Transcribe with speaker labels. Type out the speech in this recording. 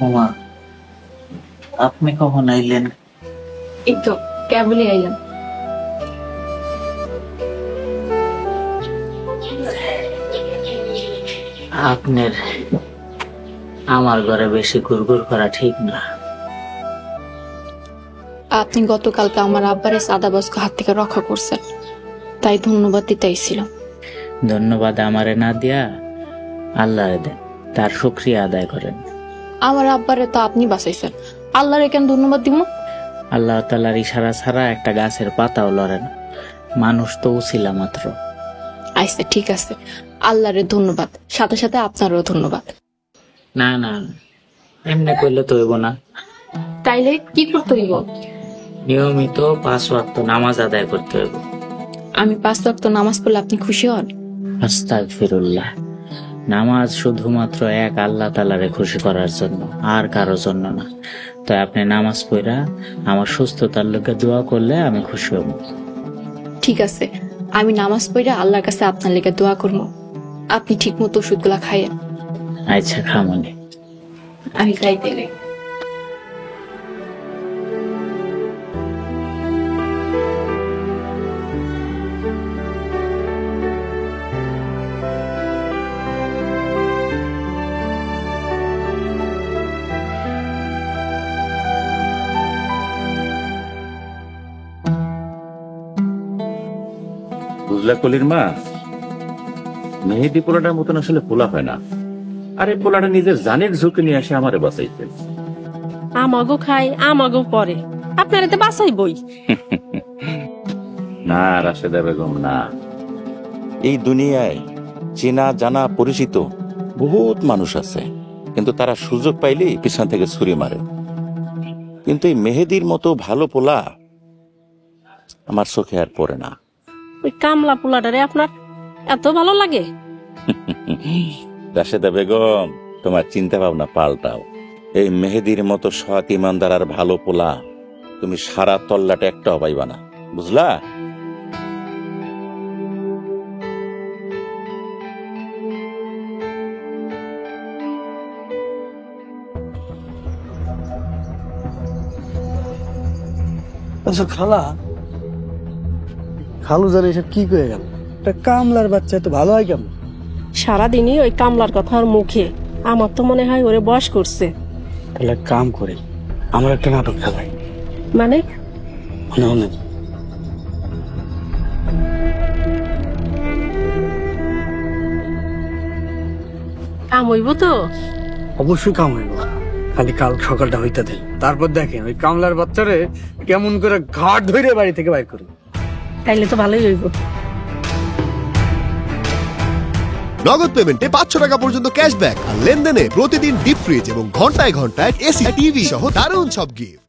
Speaker 1: ওমা, আপনি কখন আইলেন?
Speaker 2: এই তো কেবলই আইলাম।
Speaker 1: আপনার আমার ঘরে বেশি ঘুরঘুর করা ঠিক না।
Speaker 2: আপনি গতকালকে আমার আব্বারে সাদাবাজকে হাত থেকে রক্ষা করছেন, তাই ধন্যবাদ দিতেইছিলাম।
Speaker 1: ধন্যবাদ আমারে না দিয়া আল্লাহরে দেন, তার শুকরিয়া আদায় করেন।
Speaker 2: আমার আব্বারে তো আপনি বাঁচাইছেন, আল্লাহরে কেন ধন্যবাদ দিব?
Speaker 1: আল্লাহ তাআলার ইশারা ছাড়া একটা গাছের পাতাও লড়ে না, মানুষ তো উছিলা মাত্র।
Speaker 2: আচ্ছা ঠিক আছে, আল্লাহরে ধন্যবাদ, সাথে সাথে আপনারও ধন্যবাদ।
Speaker 1: না না, এমনি কইলে তো হইব না।
Speaker 2: তাইলে কি করতে হইব?
Speaker 1: নিয়মিত 5 ওয়াক্ত নামাজ আদায় করতে হইব।
Speaker 2: আমি 5 ওয়াক্ত নামাজ পড়লে আপনি খুশি হন?
Speaker 1: আস্তাগফিরুল্লাহ। নামাজ শুধুমাত্র এক আল্লাহ তাআলারে খুশি করার জন্য, আর কারো জন্য না। তাই আপনি নামাজ পড়া আমার সুস্থতার লগে দোয়া করলে আমি খুশি হব।
Speaker 2: ঠিক আছে, আমি নামাজ পড়ে আল্লাহর কাছে আপনার লেগে দোয়া করব। আপনি ঠিক মতো ওষুধগুলা খাইয়েন।
Speaker 1: আচ্ছা খামনি।
Speaker 2: আমি খাইতে গেলে
Speaker 3: বুঝলা কলির মা, মেহেদি পোলাটার মতন আসলে পোলা হয় না। আরে পোলাটা নিজের জানের ঝুঁকি নিয়ে আসে আমারে বাঁচাইছে।
Speaker 4: আমাগো খাই আমাগো পরে, আপনারা তো বাসাই বই।
Speaker 3: না রাশেদা বেগম না,
Speaker 5: এই দুনিয়ায় চেনা জানা পরিচিত বহুত মানুষ আছে, কিন্তু তারা সুযোগ পাইলেই পিছন থেকে ছুরি মারে। কিন্তু এই মেহেদির মতো ভালো পোলা আমার চোখে আর পড়ে না।
Speaker 4: ওই কামলা পোলাটারে আপনার এত ভালো লাগে?
Speaker 5: রাশেদা বেগম, তোমার চিন্তা ভাবনা পাল্টাও। এই মেহেদির মতো সৎ ইমানদার আর ভালো পোলা তুমি সারা তল্লাটে একটাও পাইবা না, বুঝলা?
Speaker 6: আচ্ছা খালা, খালু জানে এসব কি করে গেল? একটা কামলার বাচ্চা তো ভালো হয় কেমন?
Speaker 4: সারাদিনই ওই কামলার কথা ওর মুখে, আমার তো মনে হয় ওরে বয়স করছে।
Speaker 6: তাহলে এক কাম করে আমার একটা নাটক খেলাই,
Speaker 4: মানে
Speaker 6: মনে হলে
Speaker 4: কাম হইব তো?
Speaker 6: অবশ্যই কাম হইব, খালি কাল সকালটা হইতে দেন। তারপর দেখেন ওই কামলার বাচ্চারে কেমন করে ঘাট ধরে বাড়ি থেকে বাইর করি।
Speaker 4: তাইলে তো ভালোই হইব।
Speaker 7: নগদ পেমেন্টে 500 টাকা পর্যন্ত ক্যাশব্যাক আর লেনদেনে প্রতিদিন ডিপ ফ্রিজ এবং ঘন্টায় ঘন্টায় এসি টিভি সহ দারুণ সব গিফট।